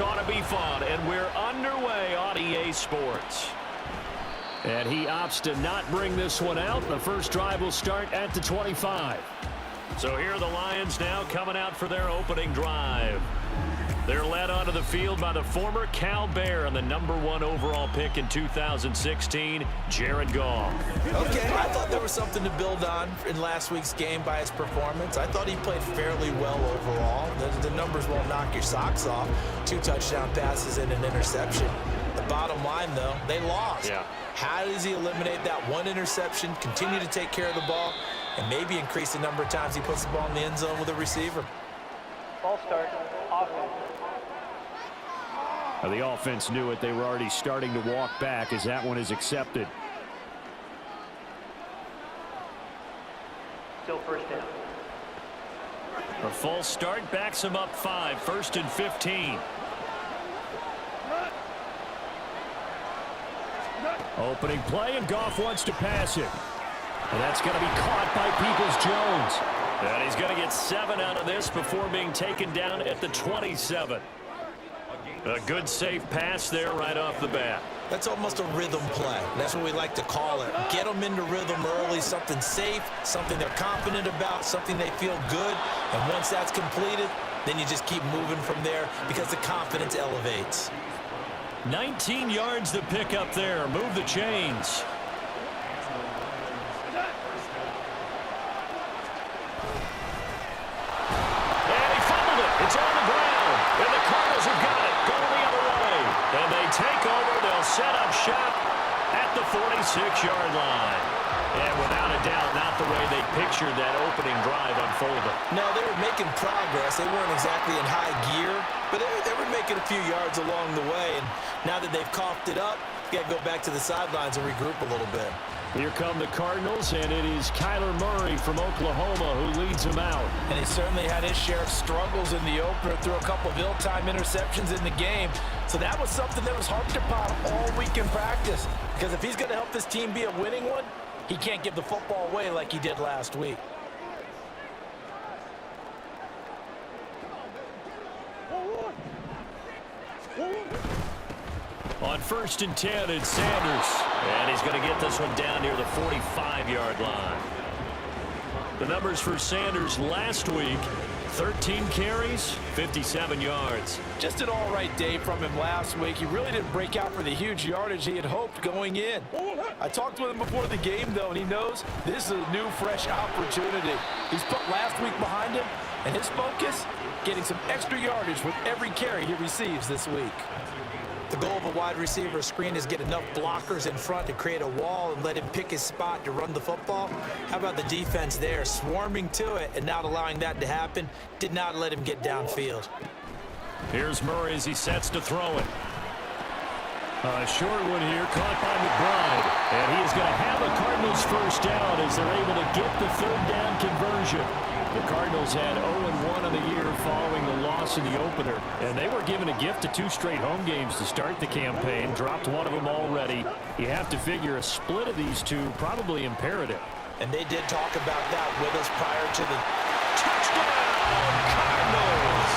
Ought to be fun, and we're underway on EA Sports. And he opts to not bring this one out. The first drive will start at the 25. So here are the Lions now coming out for their opening drive. They're led onto the field by the former Cal Bear and the #1 overall pick in 2016, Jared Goff. Okay, I thought there was something to build on in last week's game by his performance. I thought he played fairly well overall. The numbers won't knock your socks off. 2 touchdown passes and an interception. The bottom line, though, they lost. Yeah. How does he eliminate that 1 interception, continue to take care of the ball, and maybe increase the number of times he puts the ball in the end zone with a receiver? Ball start, offense. The offense knew it. They were already starting to walk back as that one is accepted. Still first down. A false start backs him up 5, 1st and 15. Opening play, and Goff wants to pass it. And that's going to be caught by Peoples-Jones. And he's going to get 7 out of this before being taken down at the 27. A good safe pass there right off the bat. That's almost a rhythm play. That's what we like to call it. Get them into rhythm early, something safe, something they're confident about, something they feel good. And once that's completed, then you just keep moving from there because the confidence elevates. 19 yards to pick up there. Move the chains. And he fumbled it. It's on the ground. And the Cardinals have got it. Going the other way. And they take over. They'll set up shop at the 46-yard line. And without a doubt, not the way they pictured that opening drive unfolding. No, they were making progress. They weren't exactly in high gear, but they were making a few yards along the way. And now that they've coughed it up, you got to go back to the sidelines and regroup a little bit. Here come the Cardinals, and it is Kyler Murray from Oklahoma who leads them out. And he certainly had his share of struggles in the opener, threw a couple of ill-timed interceptions in the game. So that was something that was harped upon all week in practice. Because if he's going to help this team be a winning one, he can't give the football away like he did last week. On 1st and 10, it's Sanders. And he's going to get this one down near the 45-yard line. The numbers for Sanders last week: 13 carries, 57 yards. Just an all-right day from him last week. He really didn't break out for the huge yardage he had hoped going in. I talked with him before the game, though, and he knows this is a new, fresh opportunity. He's put last week behind him, and his focus, getting some extra yardage with every carry he receives this week. The goal of a wide receiver screen is get enough blockers in front to create a wall and let him pick his spot to run the football. How about the defense there, swarming to it and not allowing that to happen? Did not let him get downfield. Here's Murray as he sets to throw it. A short one here, caught by McBride. And he is going to have a Cardinals first down as they're able to get the 3rd down conversion. The Cardinals had 0-1 on the year following the loss in the opener. And they were given a gift of 2 straight home games to start the campaign. Dropped one of them already. You have to figure a split of these two probably imperative. And they did talk about that with us prior to the touchdown Cardinals.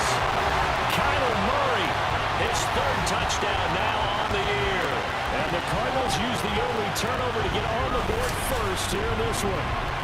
Kyler Murray, his 3rd touchdown now on the year. And the Cardinals use the early turnover to get on the board first here in this one.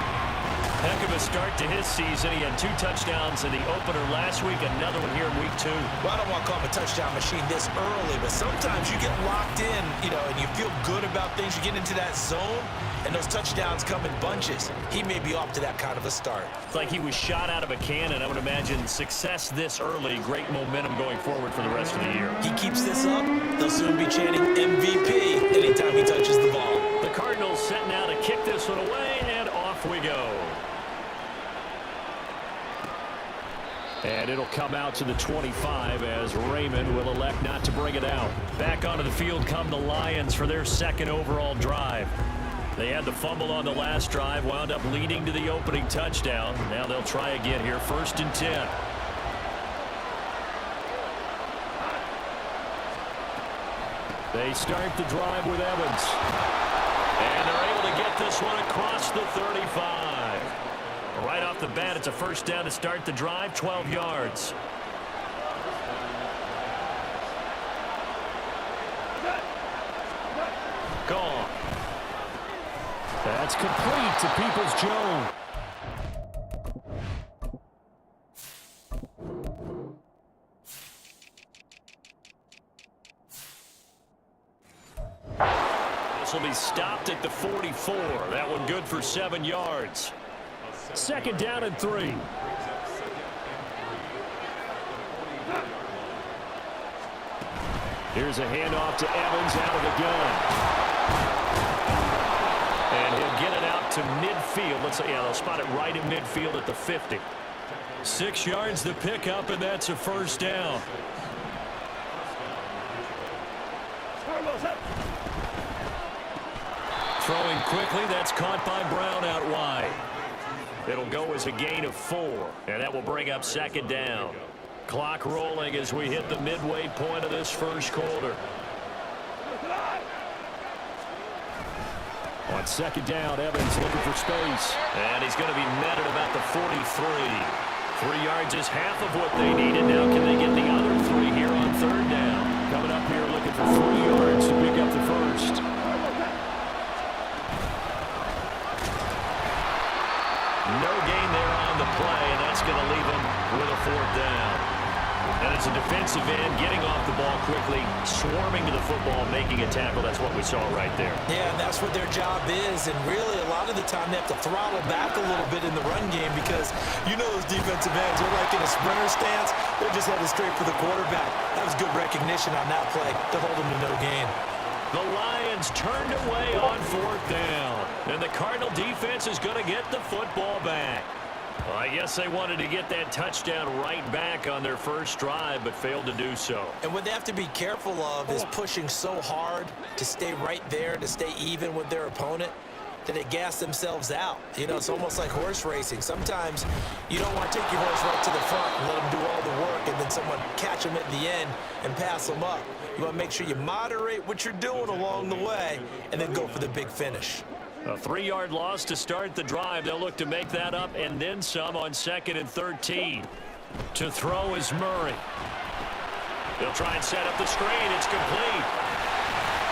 Heck of a start to his season. He had 2 touchdowns in the opener last week, another one here in week 2. Well, I don't want to call him a touchdown machine this early, but sometimes you get locked in, and you feel good about things. You get into that zone, and those touchdowns come in bunches. He may be off to that kind of a start. It's like he was shot out of a cannon. I would imagine success this early, great momentum going forward for the rest of the year. He keeps this up, they'll soon be chanting MVP anytime he touches the ball. The Cardinals set now to kick this one away, and off we go. And it'll come out to the 25 as Raymond will elect not to bring it out. Back onto the field come the Lions for their 2nd overall drive. They had the fumble on the last drive, wound up leading to the opening touchdown. Now they'll try again here, 1st and 10. They start the drive with Evans. And they're able to get this one across the 35. Right off the bat, it's a 1st down to start the drive, 12 yards. off. That's complete to Peoples-Jones. This will be stopped at the 44. That one good for 7 yards. Second down and 3. Here's a handoff to Evans out of the gun. And he'll get it out to midfield. Let's say, yeah, they'll spot it right in midfield at the 50. 6 yards the pickup, and that's a first down. Throwing quickly, that's caught by Brown out wide. It'll go as a gain of 4, and that will bring up second down. Clock rolling as we hit the midway point of this first quarter. On second down, Evans looking for space. And he's going to be met at about the 43. 3 yards is half of what they needed. Now can they get the other 3 here on third down? Coming up here looking for 3 yards to pick up the first. No gain there on the play, and that's going to leave him with a 4th down. And it's a defensive end getting off the ball quickly, swarming to the football, making a tackle. That's what we saw right there. Yeah, and that's what their job is. And really, a lot of the time, they have to throttle back a little bit in the run game because you know those defensive ends, they're like in a sprinter stance. They're just headed straight for the quarterback. That was good recognition on that play to hold them to no gain. The Lions turned away on 4th down. And the Cardinal defense is going to get the football back. Well, I guess they wanted to get that touchdown right back on their first drive, but failed to do so. And what they have to be careful of is pushing so hard to stay right there, to stay even with their opponent, that they gas themselves out. You know, it's almost like horse racing. Sometimes you don't want to take your horse right to the front and let them do all the work, and then someone catch them at the end and pass them up. You want to make sure you moderate what you're doing along the way and then go for the big finish. A 3-yard loss to start the drive. They'll look to make that up and then some on 2nd and 13. To throw is Murray. They'll try and set up the screen. It's complete.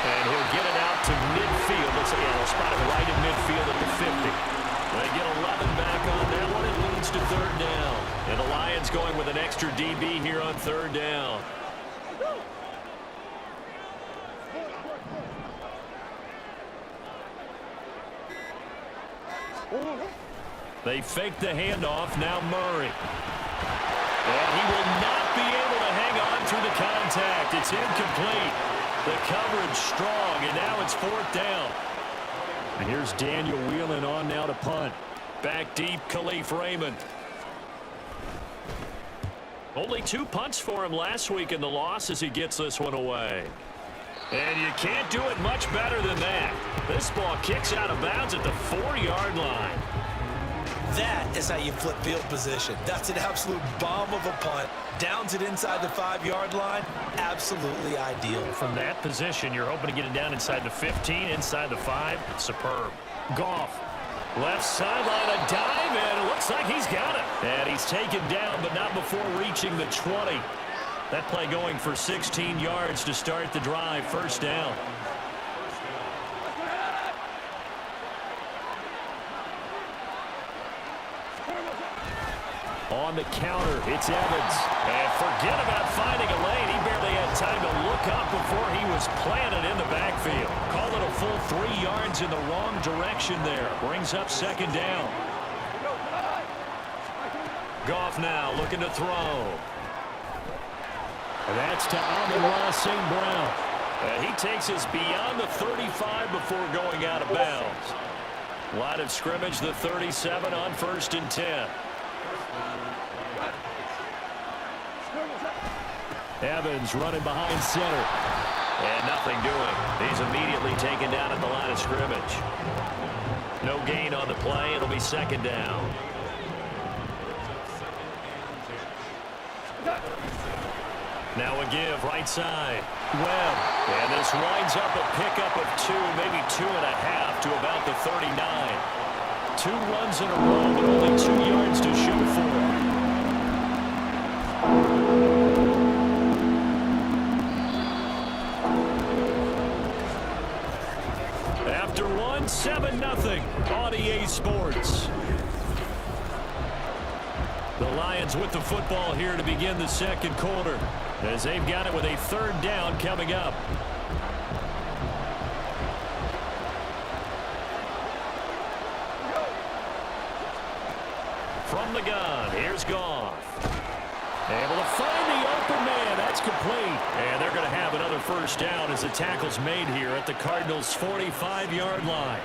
And he'll get it out to midfield. Let's see, they'll spot it right in midfield at the 50. They get 11 back on that one. It leads to 3rd down. And the Lions going with an extra DB here on 3rd down. They fake the handoff. Now Murray. And he will not be able to hang on through the contact. It's incomplete. The coverage strong, and now it's 4th down. And here's Daniel Whelan on now to punt. Back deep, Khalif Raymond. Only 2 punts for him last week in the loss as he gets this one away. And you can't do it much better than that. This ball kicks out of bounds at the 4-yard line. That is how you flip field position. That's an absolute bomb of a punt. Downs it inside the 5-yard line. Absolutely ideal. From that position, you're hoping to get it down inside the 15, inside the 5. Superb. Goff. Left sideline, a dive, and it looks like he's got it. And he's taken down, but not before reaching the 20. That play going for 16 yards to start the drive. 1st down. On the counter, it's Evans. And forget about finding a lane. He barely had time to look up before he was planted in the backfield. Call it a full 3 yards in the wrong direction there. Brings up 2nd down. Goff now looking to throw. And that's to Amon-Ra St. Brown. And he takes us beyond the 35 before going out of bounds. Line of scrimmage, the 37 on 1st and 10. Evans running behind center. And nothing doing. He's immediately taken down at the line of scrimmage. No gain on the play. It'll be 2nd down. Now a give right side. Webb. And this winds up a pickup of 2, maybe 2.5 to about the 39. 2 runs in a row, but only 2 yards to show for it. after one, 7-0 on EA Sports. The Lions with the football here to begin the second quarter, as they've got it with a third down coming up. From the gun, here's Goff. Able to find the open man. That's complete. And they're going to have another first down as the tackle's made here at the Cardinals' 45-yard line.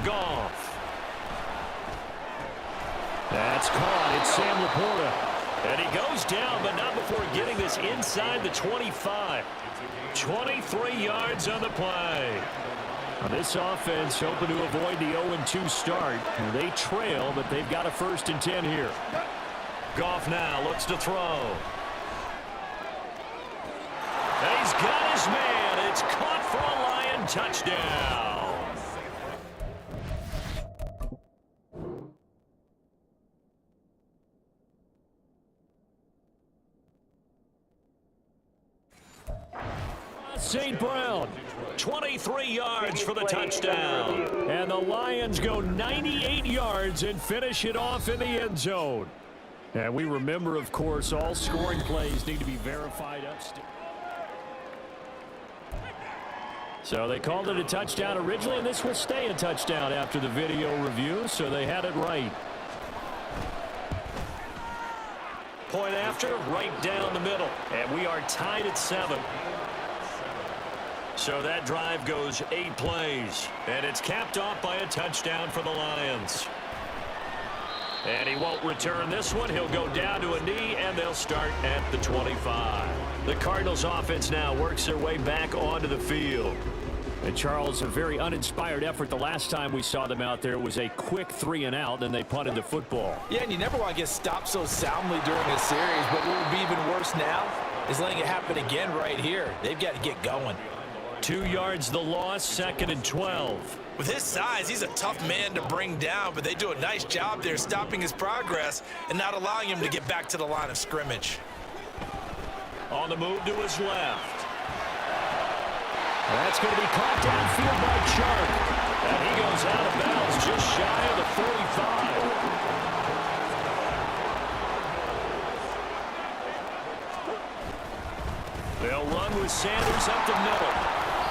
Goff. That's caught. It's Sam Laporta. And he goes down, but not before getting this inside the 25. 23 yards on the play. This offense hoping to avoid the 0-2 start. They trail, but they've got a 1st and 10 here. Goff now looks to throw. And he's got his man. It's caught for a Lion touchdown. St. Brown, 23 yards for the touchdown. And the Lions go 98 yards and finish it off in the end zone. And we remember, of course, all scoring plays need to be verified upstairs. So they called it a touchdown originally, and this will stay a touchdown after the video review, so they had it right. Point after, right down the middle. And we are tied at 7. So that drive goes 8 plays, and it's capped off by a touchdown for the Lions. And he won't return this one. He'll go down to a knee, and they'll start at the 25. The Cardinals offense now works their way back onto the field. And Charles, a very uninspired effort the last time we saw them out there. It was a quick 3 and out, and they punted the football. Yeah, and you never want to get stopped so soundly during a series, but what would be even worse now is letting it happen again right here. They've got to get going. 2 yards the loss, 2nd and 12. With his size, he's a tough man to bring down, but they do a nice job there stopping his progress and not allowing him to get back to the line of scrimmage. On the move to his left. That's going to be caught downfield by Chark. And he goes out of bounds just shy of the 45. They'll run with Sanders up the middle.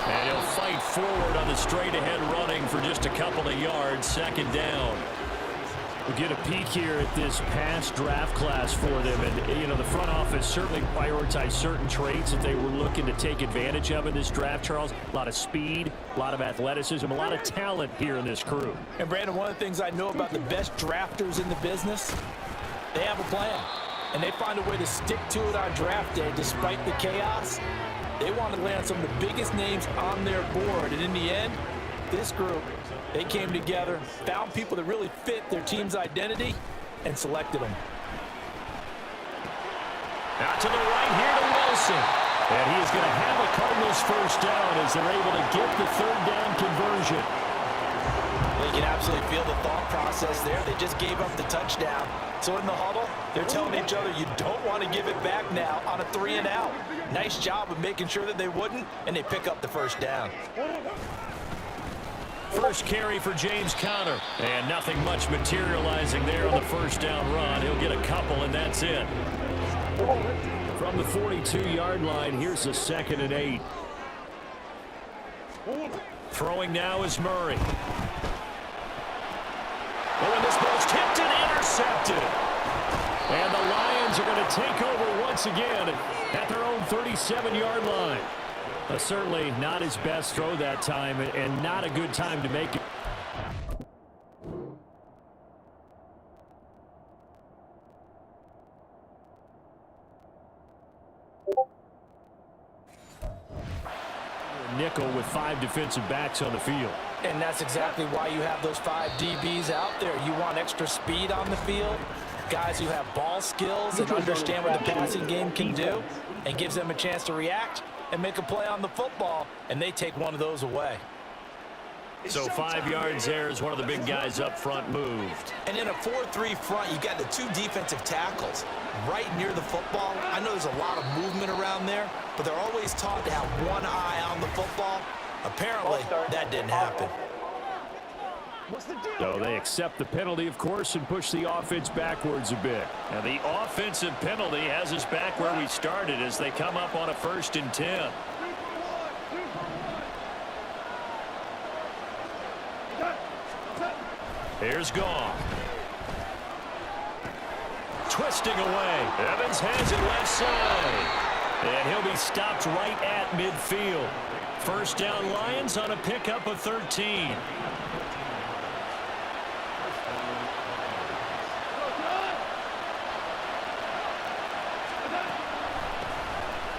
And he'll fight forward on the straight-ahead running for just a couple of yards, 2nd down. We'll get a peek here at this past draft class for them. And, you know, the front office certainly prioritized certain traits that they were looking to take advantage of in this draft, Charles. A lot of speed, a lot of athleticism, a lot of talent here in this crew. And, Brandon, one of the things I know about the best drafters in the business, they have a plan. And they find a way to stick to it on draft day despite the chaos. They want to land some of the biggest names on their board. And in the end, this group, they came together, found people that really fit their team's identity, and selected them. Out to the right here to Wilson. And he is going to have a Cardinals 1st down as they're able to get the 3rd down conversion. You can absolutely feel the thought process there. They just gave up the touchdown. So in the huddle, they're telling each other, you don't want to give it back now on a 3 and out. Nice job of making sure that they wouldn't, and they pick up the 1st down. First carry for James Conner. And nothing much materializing there on the 1st down run. He'll get a couple, and that's it. From the 42-yard line, here's the 2nd and 8. Throwing now is Murray. Oh, and this ball's tipped and intercepted. And the Lions are going to take over once again at their own 37-yard line. Certainly not his best throw that time, and not a good time to make it. Nickel with 5 defensive backs on the field. And that's exactly why you have those 5 DBs out there. You want extra speed on the field, guys who have ball skills and understand what the passing game can do, and gives them a chance to react and make a play on the football, and they take one of those away. So 5 yards there as one of the big guys up front moved. And in a 4-3 front, you got the 2 defensive tackles right near the football. I know there's a lot of movement around there, but they're always taught to have one eye on the football. Apparently, that didn't happen. So they accept the penalty, of course, and push the offense backwards a bit. Now the offensive penalty has us back where we started as they come up on a 1st and 10. Here's Goff. Twisting away. Evans has it left side. And he'll be stopped right at midfield. 1st down Lions on a pickup of 13.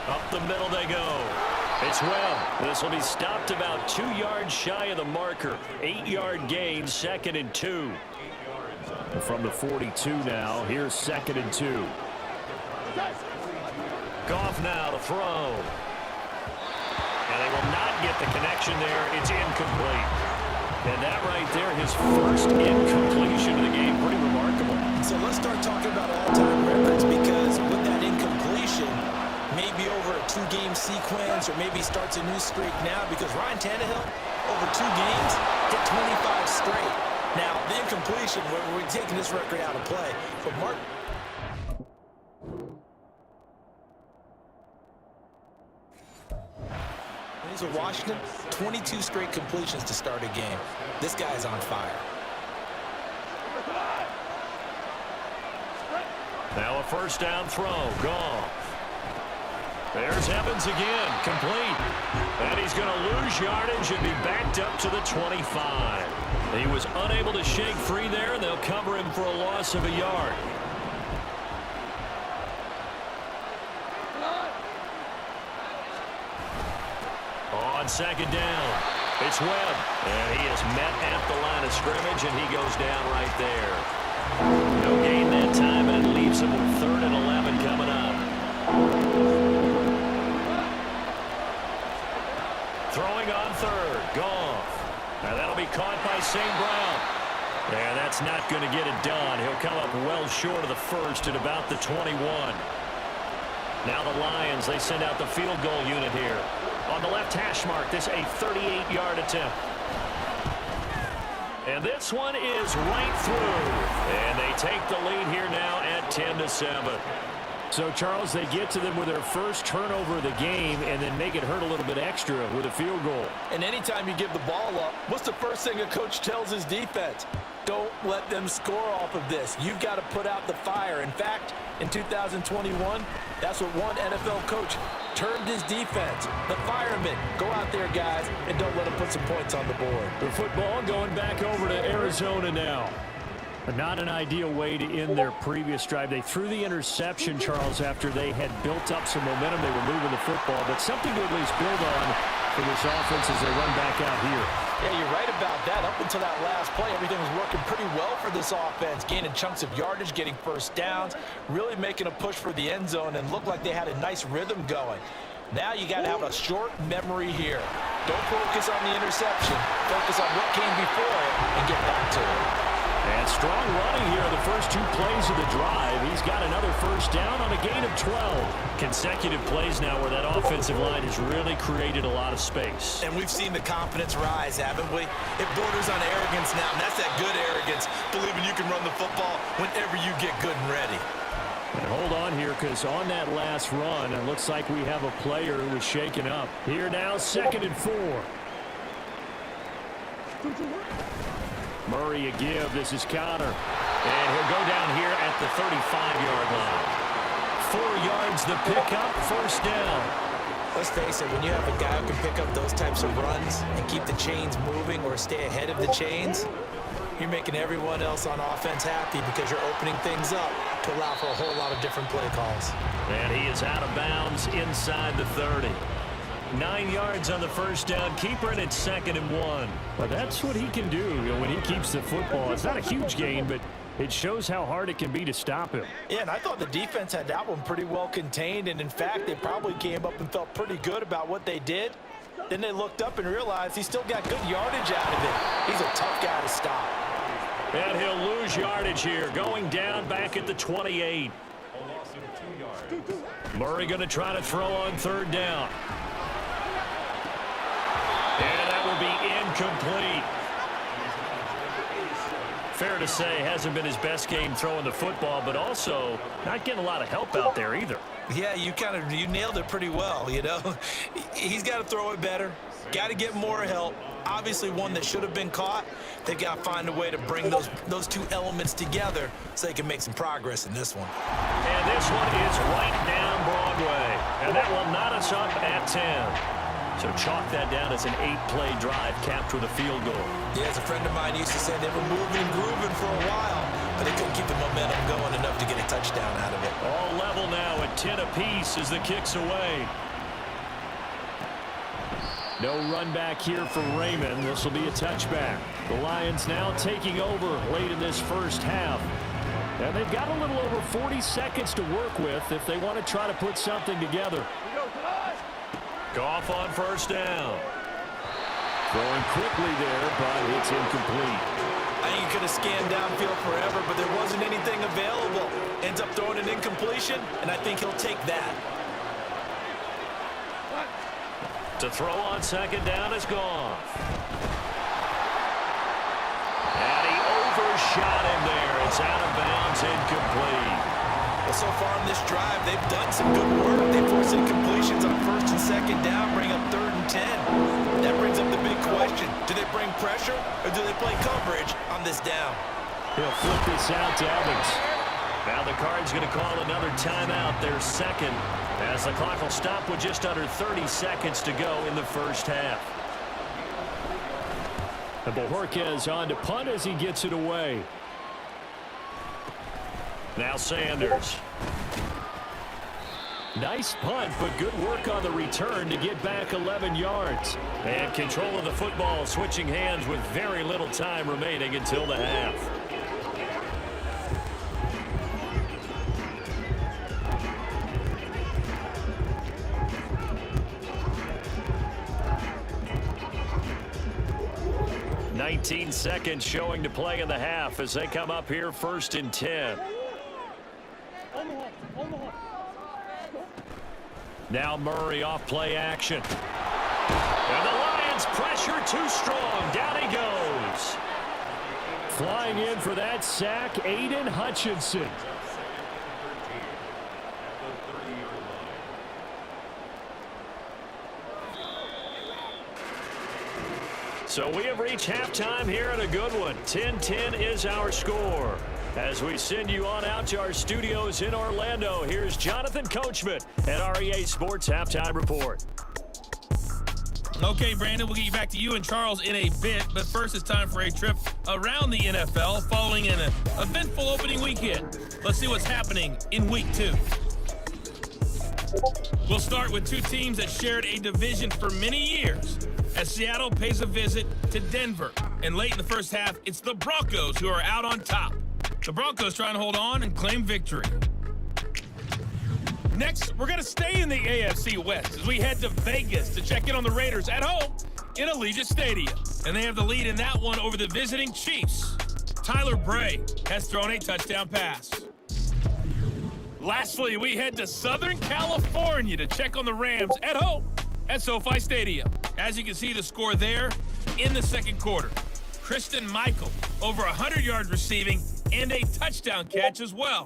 Up the middle they go. It's Webb. This will be stopped about 2 yards shy of the marker. 8-yard gain, 2nd and 2. From the 42 now, here's 2nd and 2. Goff now to throw. And they will not get the connection there. It's incomplete. And that right there, his first incompletion of the game. Pretty remarkable. So let's start talking about all-time records, because with that incompletion, maybe over a 2-game sequence, or maybe starts a new streak now, because Ryan Tannehill, over 2 games, hit 25 straight. Now, the incompletion, we're taking this record out of play. But Mark... He's with Washington, 22 straight completions to start a game. This guy is on fire. Now a 1st down throw. Goff. There's Evans again, complete. And he's going to lose yardage and be backed up to the 25. He was unable to shake free there, and they'll cover him for a loss of a yard. On 2nd down, it's Webb. And he is met at the line of scrimmage, and he goes down right there. No gain that time, and it leaves him with 3rd and 11 coming up. Throwing on 3rd, Goff. Now that'll be caught by St. Brown. And that's not going to get it done. He'll come up well short of the 1st at about the 21. Now the Lions, they send out the field goal unit here. On the left hash mark, this a 38-yard attempt. And this one is right through. And they take the lead here now at 10-7. So, Charles, they get to them with their first turnover of the game and then make it hurt a little bit extra with a field goal. And anytime you give the ball up, what's the first thing a coach tells his defense? Don't let them score off of this. You've got to put out the fire. In fact, in 2021, that's what one NFL coach termed his defense. The firemen. Go out there, guys, and don't let them put some points on the board. The football going back over to Arizona now. Not an ideal way to end their previous drive. They threw the interception, Charles, after they had built up some momentum. They were moving the football, but something to at least build on for this offense as they run back out here. Yeah, you're right about that. Up until that last play, everything was working pretty well for this offense, gaining chunks of yardage, getting 1st downs, really making a push for the end zone, and looked like they had a nice rhythm going. Now you got to have a short memory here. Don't focus on the interception. Focus on what came before it and get back to it. And strong running here in the first 2 plays of the drive. He's got another 1st down on a gain of 12. Consecutive plays now where that offensive line has really created a lot of space. And we've seen the confidence rise, haven't we? It borders on arrogance now, and that's that good arrogance, believing you can run the football whenever you get good and ready. And hold on here, because on that last run, it looks like we have a player who was shaken up. Here now, 2nd and 4. Murray a give. This is Connor. And he'll go down here at the 35-yard line. 4 yards the pickup, 1st down. Let's face it, when you have a guy who can pick up those types of runs and keep the chains moving or stay ahead of the chains, you're making everyone else on offense happy because you're opening things up to allow for a whole lot of different play calls. And he is out of bounds inside the 30. 9 yards on the 1st down. Keeper, and it's 2nd and 1. But that's what he can do, when he keeps the football. It's not a huge gain, but it shows how hard it can be to stop him. Yeah, and I thought the defense had that one pretty well contained. And, in fact, they probably came up and felt pretty good about what they did. Then they looked up and realized he still got good yardage out of it. He's a tough guy to stop. And he'll lose yardage here, going down back at the 28. Murray going to try to throw on third down. And that will be incomplete. Fair to say, hasn't been his best game throwing the football, but also not getting a lot of help out there either. Yeah, you nailed it pretty well, you know. He's got to throw it better, got to get more help. Obviously one that should have been caught. They've got to find a way to bring those two elements together so they can make some progress in this one. And this one is right down Broadway. And that will knot us up at 10. So chalk that down as an 8-play drive capped with a field goal. Yeah, as a friend of mine used to say, they were moving and grooving for a while, but they couldn't keep the momentum going enough to get a touchdown out of it. All level now at 10 apiece as the kick's away. No run back here for Raymond. This will be a touchback. The Lions now taking over late in this first half. And they've got a little over 40 seconds to work with if they want to try to put something together. Goff on first down. Throwing quickly there, but it's incomplete. I think he could have scanned downfield forever, but there wasn't anything available. Ends up throwing an incompletion, and I think he'll take that. To throw on second down is Goff. And he overshot him there. It's out of bounds, incomplete. Well, so far in this drive, they've done some good work. They forced incompletions on first and second down, bring up 3rd and 10. That brings up the big question. Do they bring pressure, or do they play coverage on this down? He'll flip this out to Evans. Now the Cards going to call another timeout, their second, as the clock will stop with just under 30 seconds to go in the first half. And Bojorquez on to punt as he gets it away. Now Sanders. Nice punt, but good work on the return to get back 11 yards. And control of the football, switching hands with very little time remaining until the half. $19 seconds showing to play in the half as they come up here 1st and 10. Now Murray off play action. And the Lions pressure too strong. Down he goes. Flying in for that sack, Aiden Hutchinson. So we have reached halftime here at a good one. 10-10 is our score. As we send you on out to our studios in Orlando, here's Jonathan Coachman at REA Sports Halftime Report. Okay, Brandon, we'll get you back to you and Charles in a bit, but first it's time for a trip around the NFL following an eventful opening weekend. Let's see what's happening in Week 2. We'll start with two teams that shared a division for many years as Seattle pays a visit to Denver. And late in the first half, it's the Broncos who are out on top. The Broncos trying to hold on and claim victory. Next, we're going to stay in the AFC West as we head to Vegas to check in on the Raiders at home in Allegiant Stadium. And they have the lead in that one over the visiting Chiefs. Tyler Bray has thrown a touchdown pass. Lastly, we head to Southern California to check on the Rams at home at SoFi Stadium. As you can see the score there in the second quarter. Christian Michael over 100 yards receiving and a touchdown catch as well.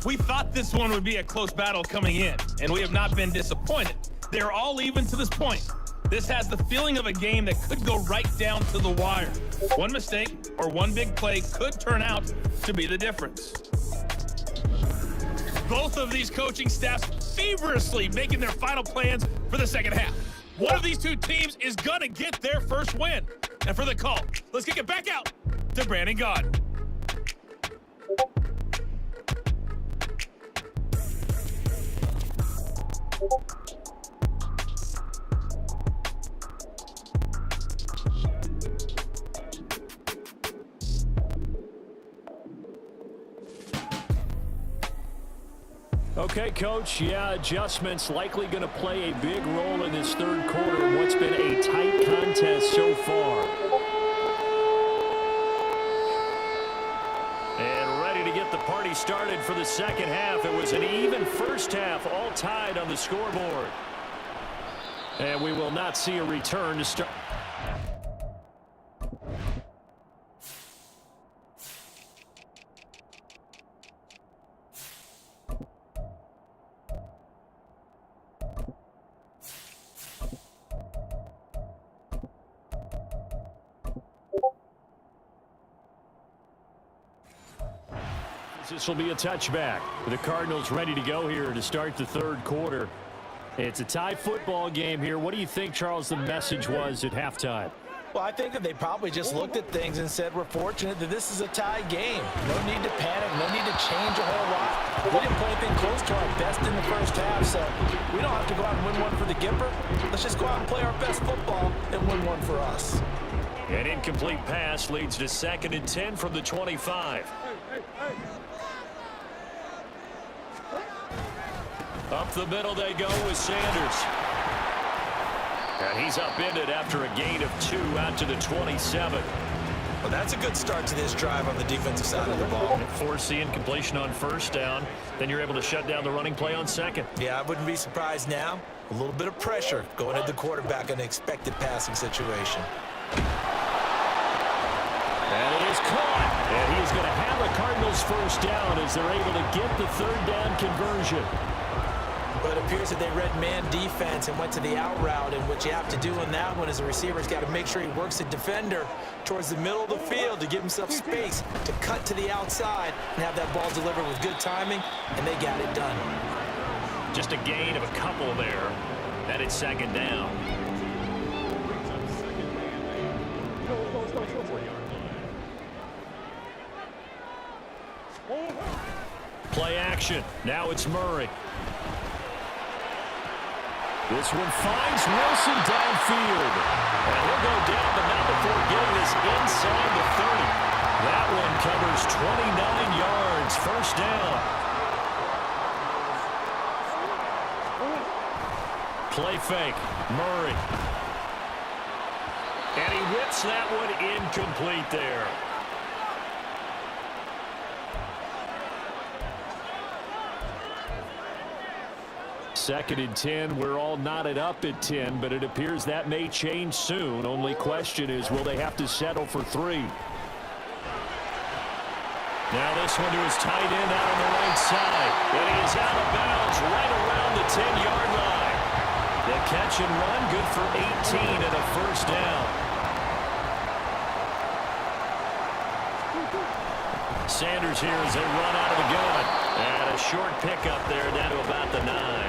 We thought this one would be a close battle coming in, and we have not been disappointed. They're all even to this point. This has the feeling of a game that could go right down to the wire. One mistake or one big play could turn out to be the difference. Both of these coaching staffs feverishly making their final plans for the second half. One of these two teams is going to get their first win. And for the call, let's kick it back out to Brandon God. Okay, Coach, yeah, adjustments likely going to play a big role in this third quarter in what's been a tight contest so far. And ready to get the party started for the second half. It was an even first half, all tied on the scoreboard. And we will not see a return to start. This will be a touchback. The Cardinals ready to go here to start the third quarter. It's a tie football game here. What do you think, Charles, the message was at halftime? Well, I think that they probably just looked at things and said, we're fortunate that this is a tie game. No need to panic, no need to change a whole lot. We didn't play anything close to our best in the first half, so we don't have to go out and win one for the Gipper. Let's just go out and play our best football and win one for us. An incomplete pass leads to 2nd and 10 from the 25. Up the middle they go with Sanders. And he's upended after a gain of 2 out to the 27. Well, that's a good start to this drive on the defensive side of the ball. Force the incompletion on first down. Then you're able to shut down the running play on second. Yeah, I wouldn't be surprised now. A little bit of pressure going at the quarterback in an expected passing situation. And it is caught. And he's going to have a Cardinals first down as they're able to get the third down conversion. But it appears that they read man defense and went to the out route, and what you have to do on that one is the receiver's got to make sure he works the defender towards the middle of the field to give himself space to cut to the outside and have that ball delivered with good timing, and they got it done. Just a gain of a couple there. That is 2nd down. Play action. Now it's Murray. This one finds Wilson downfield. And he'll go down, but not before getting this inside the 30. That one covers 29 yards. First down. Play fake. Murray. And he whips that one incomplete there. Second and 10. We're all knotted up at 10, but it appears that may change soon. Only question is, will they have to settle for 3? Now this one to his tight end out on the right side. And he is out of bounds right around the 10-yard line. The catch and run, good for 18 and a first down. Sanders here as they run out of the gun. And a short pickup there down to about the 9.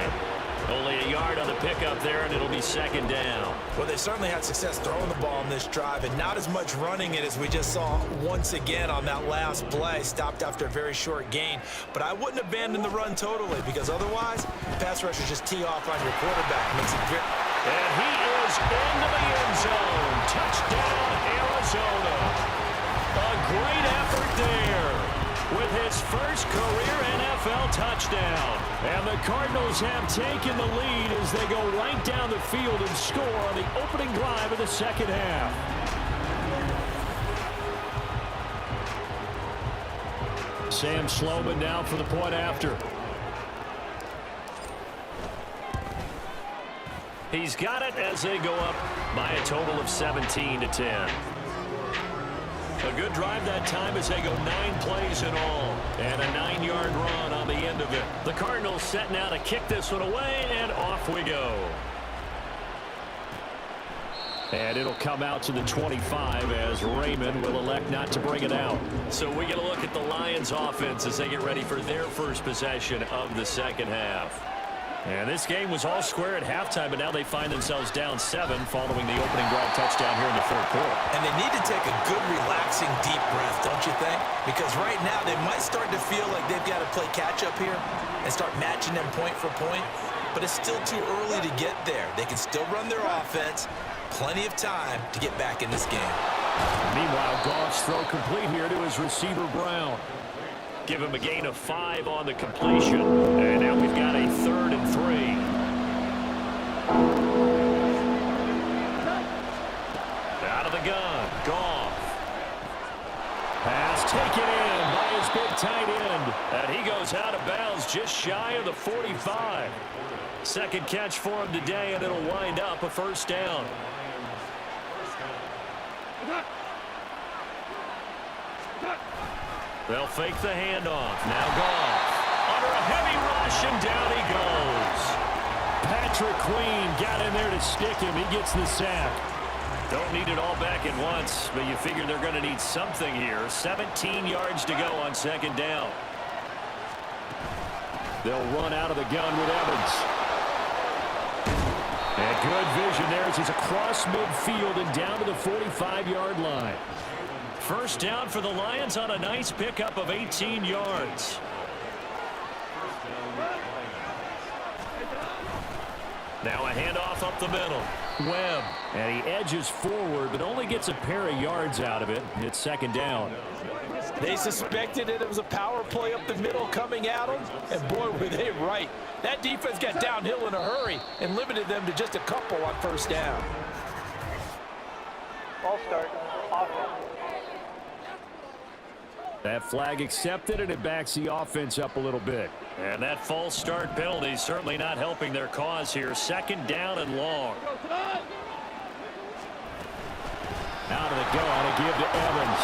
Only a yard on the pickup there, and it'll be 2nd down. Well, they certainly had success throwing the ball in this drive, and not as much running it as we just saw once again on that last play. Stopped after a very short gain. But I wouldn't abandon the run totally, because otherwise, pass rushers just tee off on your quarterback. Makes it very... And he is into the end zone. Touchdown, Arizona. A great effort there with his first career NFL touchdown. And the Cardinals have taken the lead as they go right down the field and score on the opening drive of the second half. Sam Sloman now for the point after. He's got it as they go up by a total of 17 to 10. A good drive that time as they go 9 plays in all. And a 9-yard run on the end of it. The Cardinals set now to kick this one away, and off we go. And it'll come out to the 25 as Raymond will elect not to bring it out. So we get a look at the Lions offense as they get ready for their first possession of the second half. And this game was all square at halftime, but now they find themselves down 7 following the opening drive touchdown here in the third quarter. And they need to take a good, relaxing, deep breath, don't you think? Because right now they might start to feel like they've got to play catch-up here and start matching them point for point. But it's still too early to get there. They can still run their offense. Plenty of time to get back in this game. Meanwhile, Goff's throw complete here to his receiver, Brown. Give him a gain of 5 on the completion. And now we've got a 3rd and 3. Out of the gun. Goff. Pass taken in by his big tight end. And he goes out of bounds just shy of the 45. Second catch for him today, and it'll wind up a first down. They'll fake the handoff. Now Goff. Under a heavy rush, and down he goes. Patrick Queen got in there to stick him. He gets the sack. Don't need it all back at once, but you figure they're going to need something here. 17 yards to go on second down. They'll run out of the gun with Evans. And good vision there as he's across midfield and down to the 45-yard line. First down for the Lions on a nice pickup of 18 yards. Now a handoff up the middle. Webb. And he edges forward, but only gets a pair of yards out of it. It's second down. They suspected it was a power play up the middle coming at them, and boy, were they right. That defense got downhill in a hurry and limited them to just a couple on first down. Ball start, offense. That flag accepted, and it backs the offense up a little bit. And that false start penalty certainly not helping their cause here. Second down and long. Out of the gun, a give to Evans.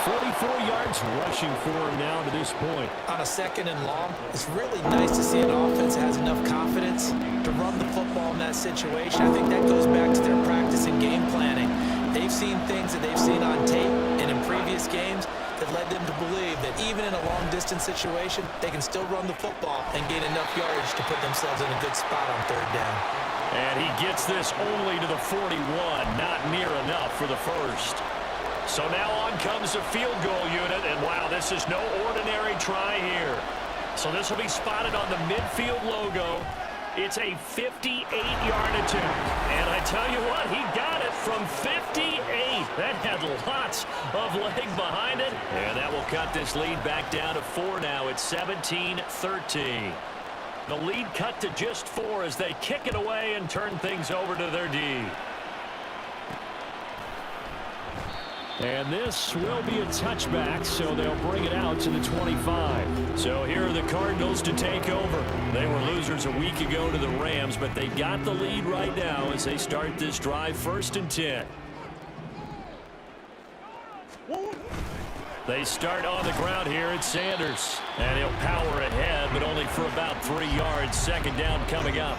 44 yards rushing for him now to this point. On a second and long, it's really nice to see an offense that has enough confidence to run the football in that situation. I think that goes back to their practice and game planning. They've seen things that they've seen on tape and in previous games that led them to believe that even in a long-distance situation, they can still run the football and gain enough yardage to put themselves in a good spot on third down. And he gets this only to the 41, not near enough for the first. So now on comes the field goal unit, and wow, this is no ordinary try here. So this will be spotted on the midfield logo. It's a 58-yard attempt. And I tell you what, he got it from 58. That had lots of leg behind it. And that will cut this lead back down to 4 now. It's 17-13. The lead cut to just 4 as they kick it away and turn things over to their D. And this will be a touchback, so they'll bring it out to the 25. So here are the Cardinals to take over. They were losers a week ago to the Rams, but they got the lead right now as they start this drive, 1st and 10. They start on the ground here at Sanders. And he'll power ahead, but only for about 3 yards. Second down coming up.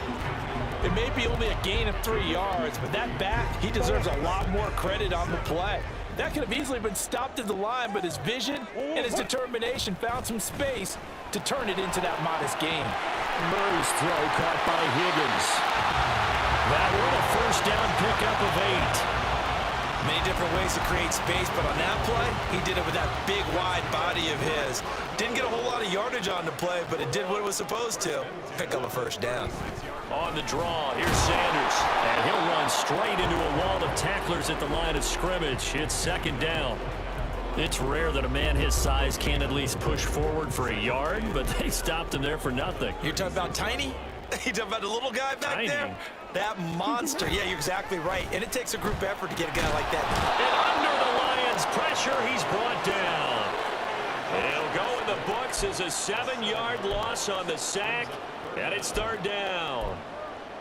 It may be only a gain of 3 yards, but that back, he deserves a lot more credit on the play. That could have easily been stopped at the line, but his vision and his determination found some space to turn it into that modest gain. Murray's throw caught by Higgins. That one a first down pickup of 8. Many different ways to create space, but on that play, he did it with that big, wide body of his. Didn't get a whole lot of yardage on the play, but it did what it was supposed to. Pick up a first down. On the draw, here's Sanders. And he'll run straight into a wall of tacklers at the line of scrimmage. It's second down. It's rare that a man his size can't at least push forward for a yard, but they stopped him there for nothing. You're talking about tiny? You're talking about the little guy back there? That monster. Yeah, you're exactly right. And it takes a group effort to get a guy like that. And under the Lions' pressure, he's brought down. It'll go in the books as a 7-yard loss on the sack, and it's third down.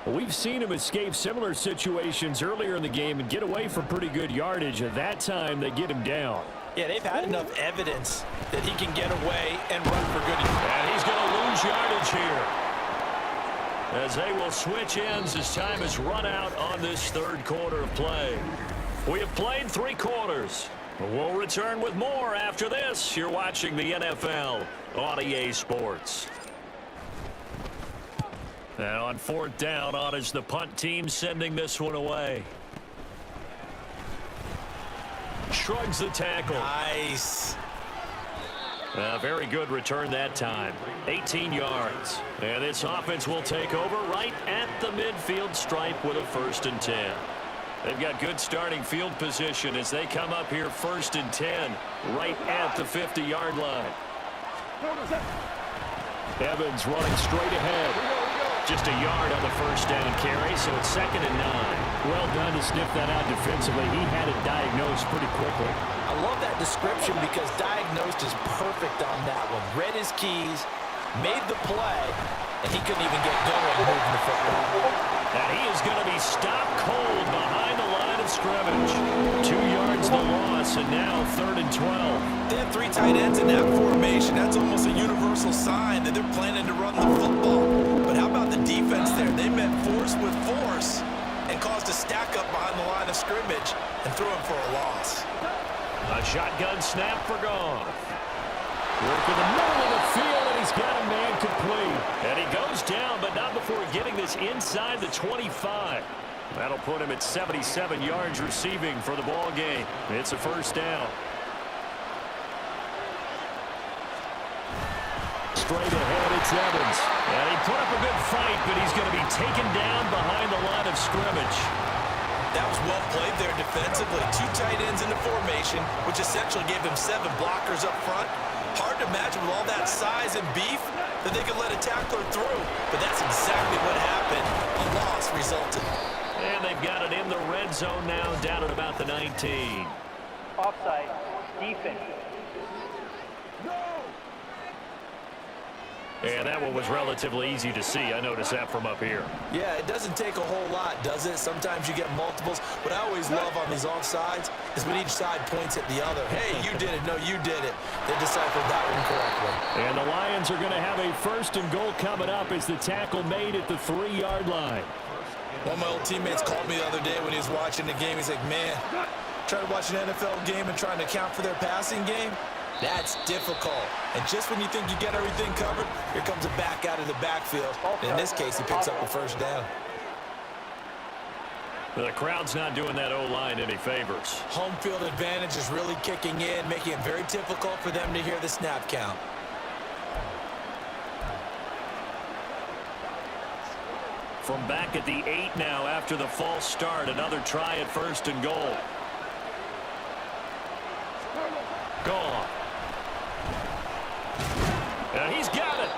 Well, we've seen him escape similar situations earlier in the game and get away from pretty good yardage. At that time, they get him down. Yeah, they've had enough evidence that he can get away and run for good. And he's going to lose yardage here, as they will switch ends as time is run out on this third quarter of play. We have played 3 quarters. We'll return with more after this. You're watching the NFL on EA Sports. And on 4th down, on is the punt team sending this one away. Shrugs the tackle. Nice. Very good return that time. 18 yards. And this offense will take over right at the midfield stripe with a 1st and 10. They've got good starting field position as they come up here 1st and 10 right at the 50-yard line. Evans running straight ahead. Just a yard on the first down carry, so it's 2nd and 9. Well done to sniff that out defensively. He had it diagnosed pretty quickly. I love that description because diagnosed is perfect on that one. Read his keys, made the play, and he couldn't even get going moving the football. And he is going to be stopped cold behind the line of scrimmage. 2 yards the loss, and now 3rd and 12. They have 3 tight ends in that formation. That's almost a universal sign that they're planning to run the football. But how about the defense there? They met force with force and caused a stack up behind the line of scrimmage and threw him for a loss. A shotgun snap for Goff. Work in the middle of the field, and he's got a man complete. And he goes down, but not before getting this inside the 25. That'll put him at 77 yards receiving for the ball game. It's a 1st down. Straight ahead, it's Evans. And he put up a good fight, but he's going to be taken down behind the line of scrimmage. That was well played there defensively. 2 tight ends in the formation, which essentially gave them 7 blockers up front. Hard to imagine with all that size and beef that they could let a tackler through. But that's exactly what happened. A loss resulted. And they've got it in the red zone now, down at about the 19. Offside. Defense. And that one was relatively easy to see. I noticed that from up here. Yeah, it doesn't take a whole lot, does it? Sometimes you get multiples. What I always love on these offsides is when each side points at the other. Hey, you did it. No, you did it. They deciphered that one correctly. And the Lions are going to have a 1st and goal coming up as the tackle made at the 3-yard line. One of my old teammates called me the other day when he was watching the game. He's like, man, trying to watch an NFL game and trying to account for their passing game? That's difficult. And just when you think you get everything covered, here comes a back out of the backfield. And in this case, he picks up the 1st down. The crowd's not doing that O-line any favors. Home field advantage is really kicking in, making it very difficult for them to hear the snap count. From back at the 8 now after the false start, another try at 1st and goal. Gone. And he's got it.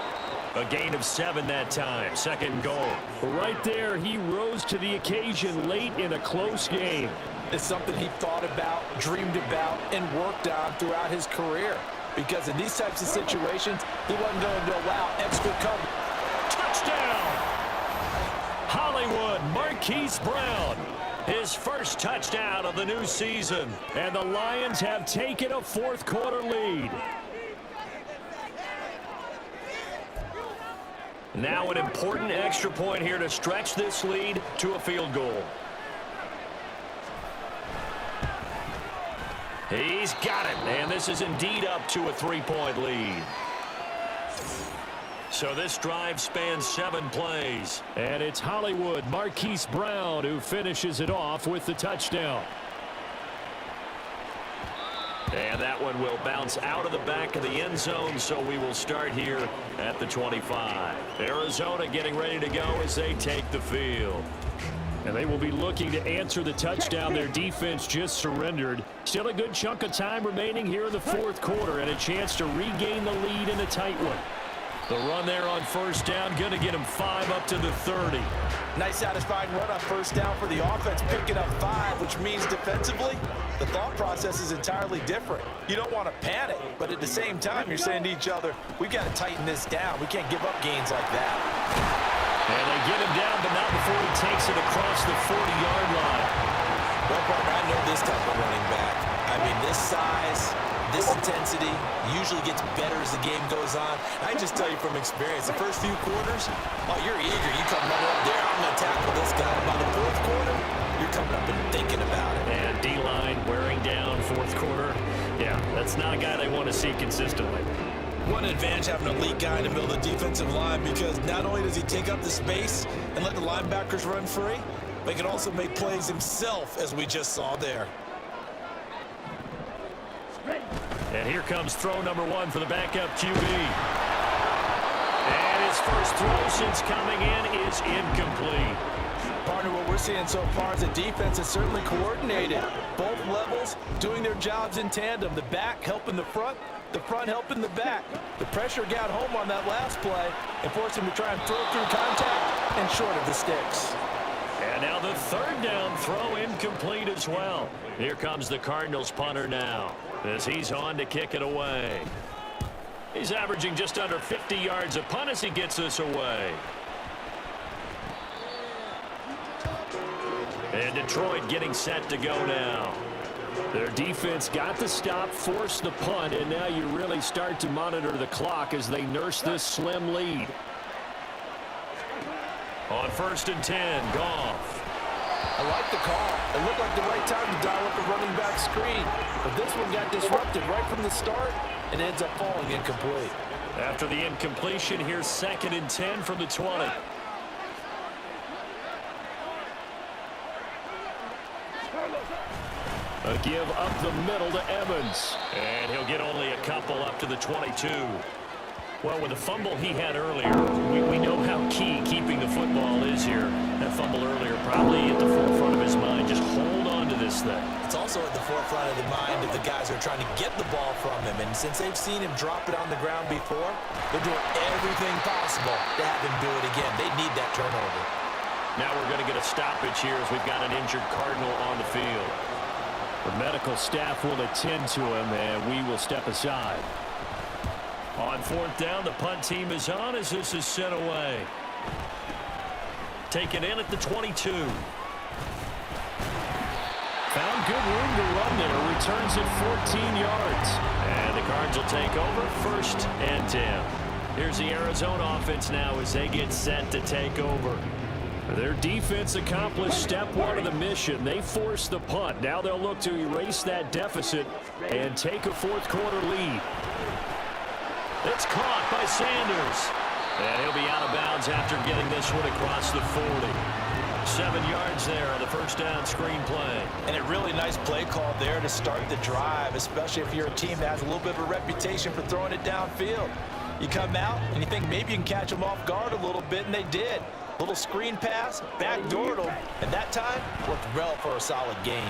A gain of 7 that time. 2nd goal. Right there, he rose to the occasion late in a close game. It's something he thought about, dreamed about, and worked on throughout his career. Because in these types of situations, he wasn't going to allow extra cover. Touchdown! Hollywood Marquise Brown. His 1st touchdown of the new season. And the Lions have taken a 4th quarter lead. Now an important extra point here to stretch this lead to a field goal. He's got it, and this is indeed up to a 3-point lead. So this drive spans 7 plays. And it's Hollywood Marquise Brown who finishes it off with the touchdown. And that one will bounce out of the back of the end zone, so we will start here at the 25. Arizona getting ready to go as they take the field. And they will be looking to answer the touchdown their defense just surrendered. Still a good chunk of time remaining here in the 4th quarter and a chance to regain the lead in a tight one. The run there on 1st down, going to get him 5 up to the 30. Nice satisfying run on 1st down for the offense, picking up 5, which means defensively, the thought process is entirely different. You don't want to panic, but at the same time, you're saying to each other, we've got to tighten this down. We can't give up gains like that. And they get him down, but not before he takes it across the 40-yard line. Well, partner, I know this type of running back. I mean, this size, this intensity usually gets better as the game goes on. I just tell you from experience, the first few quarters, oh, you're eager. You come running up there, I'm going to tackle this guy. By the 4th quarter, you're coming up and thinking about it. And D-line wearing down 4th quarter. Yeah, that's not a guy they want to see consistently. One advantage having an elite guy in the middle of the defensive line, because not only does he take up the space and let the linebackers run free, but he can also make plays himself, as we just saw there. And here comes throw number 1 for the backup QB. And his first throw since coming in is incomplete. Partner, what we're seeing so far is the defense is certainly coordinated. Both levels doing their jobs in tandem. The back helping the front, the front helping the back. The pressure got home on that last play and forced him to try and throw through contact and short of the sticks. And now the third down throw incomplete as well. Here comes the Cardinals punter now as he's on to kick it away. He's averaging just under 50 yards a punt as he gets this away. And Detroit getting set to go now. Their defense got the stop, forced the punt, and now you really start to monitor the clock as they nurse this slim lead. On 1st and 10, Goff. I like the call. It looked like the right time to dial up a running back screen. But this one got disrupted right from the start and ends up falling incomplete. After the incompletion, here's 2nd and 10 from the 20. A give up the middle to Evans. And he'll get only a couple up to the 22. Well, with the fumble he had earlier, we know how key keeping the football is here. That fumble earlier probably at the forefront of his mind. Just hold on to this thing. It's also at the forefront of the mind of the guys who are trying to get the ball from him. And since they've seen him drop it on the ground before, they're doing everything possible to have him do it again. They need that turnover. Now we're going to get a stoppage here as we've got an injured Cardinal on the field. The medical staff will attend to him, and we will step aside. On 4th down, the punt team is on as this is sent away. Taken in at the 22. Found good room to run there. Returns it 14 yards. And the Cards will take over 1st and 10. Here's the Arizona offense now as they get set to take over. Their defense accomplished step 1 of the mission. They forced the punt. Now they'll look to erase that deficit and take a 4th quarter lead. It's caught by Sanders. And he'll be out of bounds after getting this one across the 40. 7 yards there on the 1st down screen play. And a really nice play call there to start the drive, especially if you're a team that has a little bit of a reputation for throwing it downfield. You come out and you think maybe you can catch them off guard a little bit, and they did. Little screen pass, backdoored him, and that time worked well for a solid gain.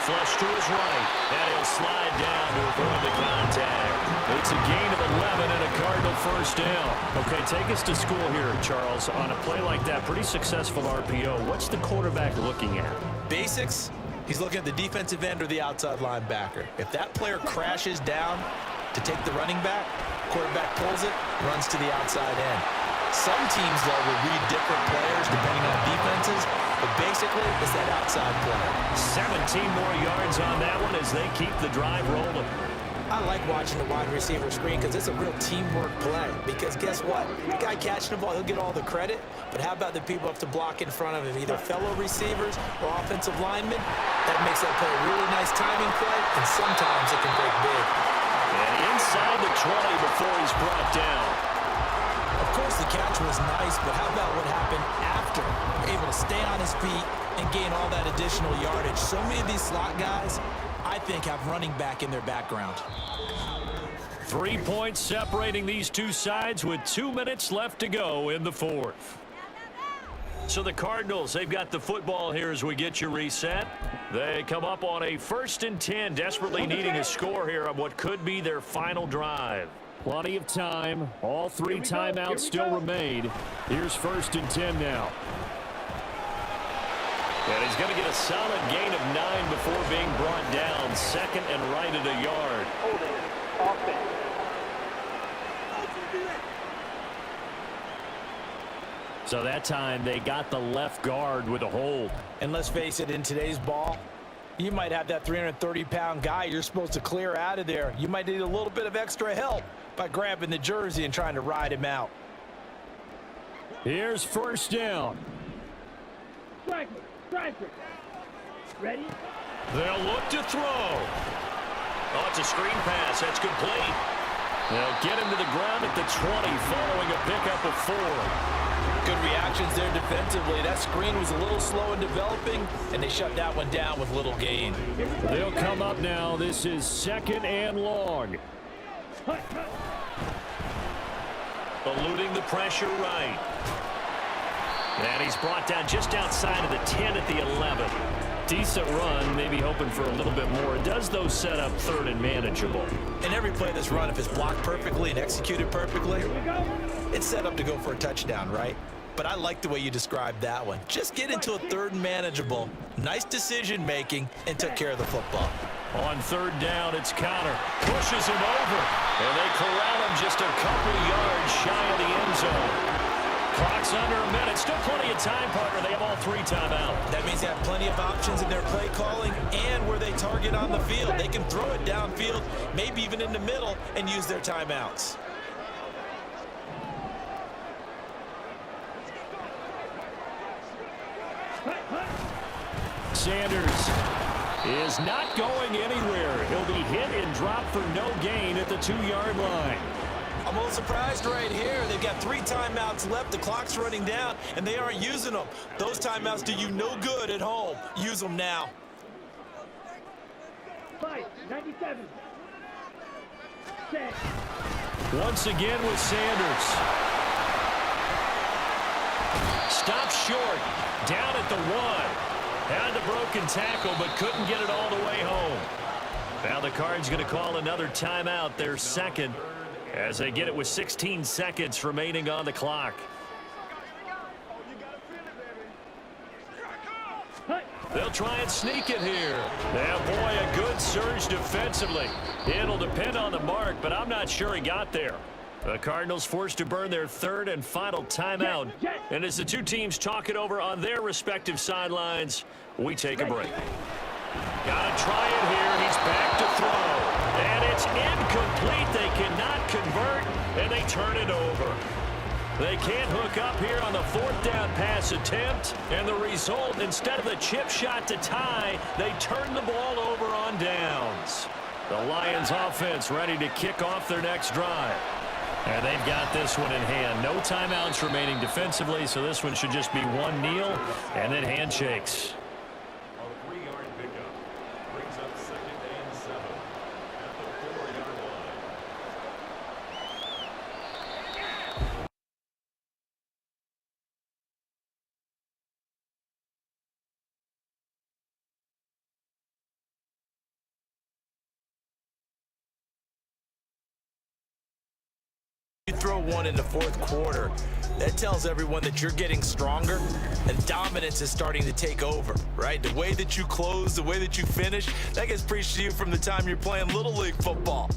Flush to his right, and he'll slide down to avoid the contact. It's a gain of 11 and a Cardinal 1st down. Okay, take us to school here, Charles. On a play like that, pretty successful RPO. What's the quarterback looking at? Basics, he's looking at the defensive end or the outside linebacker. If that player crashes down to take the running back, quarterback pulls it, runs to the outside end. Some teams, though, will read different players depending on defenses, but basically it's that outside play. 17 more yards on that one as they keep the drive rolling. I like watching the wide receiver screen because it's a real teamwork play. Because guess what? The guy catching the ball, he'll get all the credit, but how about the people up to block in front of him, either fellow receivers or offensive linemen? That makes that play a really nice timing play, and sometimes it can break big. And inside the 20 before he's brought down. Of course, the catch was nice, but how about what happened after? Able to stay on his feet and gain all that additional yardage. So many of these slot guys, I think, have running back in their background. 3 points separating these two sides with 2 minutes left to go in the 4th. So the Cardinals, they've got the football here as we get you reset. They come up on a 1st and 10, desperately needing a score here on what could be their final drive. Plenty of time. All 3 timeouts still remain. Here's 1st and 10 now. And he's going to get a solid gain of 9 before being brought down. 2nd and right at a yard. Holding. Offense. So that time they got the left guard with a hold. And let's face it, in today's ball, you might have that 330-pound guy you're supposed to clear out of there. You might need a little bit of extra help by grabbing the jersey and trying to ride him out. Here's 1st down. Striker. Ready? They'll look to throw. Oh, it's a screen pass. That's complete. They'll get him to the ground at the 20 following a pickup of 4. Good reactions there defensively. That screen was a little slow in developing, and they shut that one down with little gain. They'll come up now. This is 2nd and long. Eluding the pressure right. And he's brought down just outside of the 10 at the 11. Decent run, maybe hoping for a little bit more. Does those set up third and manageable? And every play that's run, if it's blocked perfectly and executed perfectly, it's set up to go for a touchdown, right? But I like the way you described that one. Just get into a third and manageable, nice decision making, and took care of the football. On third down, it's Connor. Pushes him over. And they corral him just a couple yards shy of the end zone. Clock's under a minute. Still plenty of time, partner. They have all 3 timeouts. That means they have plenty of options in their play calling and where they target on the field. They can throw it downfield, maybe even in the middle, and use their timeouts. Sanders is not going anywhere. He'll be hit and dropped for no gain at the 2-yard line. I'm a little surprised right here. They've got 3 timeouts left. The clock's running down, and they aren't using them. Those timeouts do you no good at home. Use them now. 97. Set. Once again with Sanders. Stopped short. Down at the 1. Had the broken tackle, but couldn't get it all the way home. Now the Cards going to call another timeout, their second, as they get it with 16 seconds remaining on the clock. They'll try and sneak it here. Yeah, boy, a good surge defensively. It'll depend on the mark, but I'm not sure he got there. The Cardinals forced to burn their 3rd and final timeout. And as the 2 teams talk it over on their respective sidelines, we take a break. Gotta try it here. He's back to throw. And it's incomplete. They cannot convert, and they turn it over. They can't hook up here on the 4th down pass attempt. And the result, instead of the chip shot to tie, they turn the ball over on downs. The Lions offense ready to kick off their next drive. And they've got this one in hand. No timeouts remaining defensively, so this one should just be one kneel and then handshakes. A 3-yard pickup brings up 2nd and 7 at the 4-yard line. You throw one in the 4th quarter, that tells everyone that you're getting stronger and dominance is starting to take over, right? The way that you close, the way that you finish, that gets preached to you from the time you're playing Little League football.